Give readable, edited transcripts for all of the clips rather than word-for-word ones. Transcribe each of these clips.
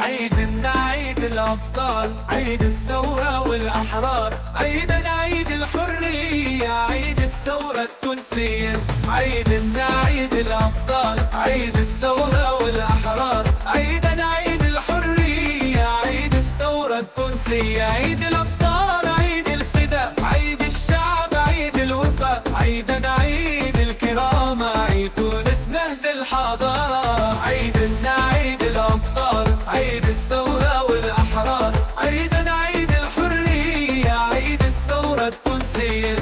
عيدنا عيد الأبطال، عيد الثورة والأحرار، عيدنا عيد الحرية، عيد الثورة التونسية. عيدنا عيد الأبطال، عيد الثورة والأحرار، عيدنا عيد الحرية، عيد الثورة التونسية. عيد الأبطال عيد الفداء، عيد الشعب عيد الوفاء، عيدنا عيد الكرامة، عيد تونس مهد الحضارة. عيدنا عيد الأبطال، عيد الثورة والأحرار، عيدنا عيد الحرية، عيد الثورة التونسية.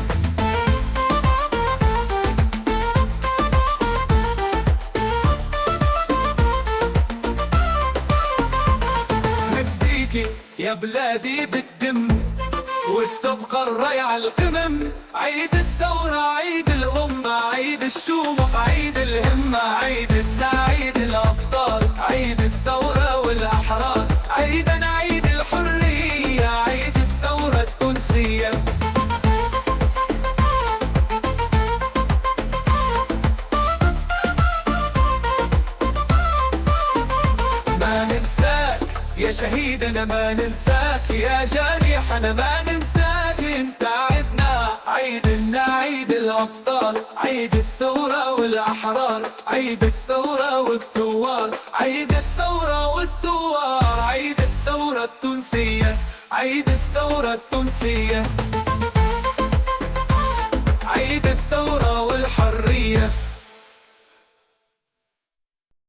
نفديكي يا بلادي بالدم وتبقى الراية على القمم. عيد الثورة عيد الأمة، عيد الشومخ عيد الهمة. عيدنا عيد الأبطال، عيد الثورة والأحرار، عيدنا عيد الحرية، عيد الثورة التونسية. ما ننساك يا شهيدنا، ما ننساك يا جريحنا، ما ننساك انت عدنا. عيدنا عيد الأبطال، عيد الثورة والأحرار، عيد الثورة والثوار، عيد الثورة والثوار، عيد الثورة التونسية، عيد الثورة التونسية، عيد الثورة والحرية.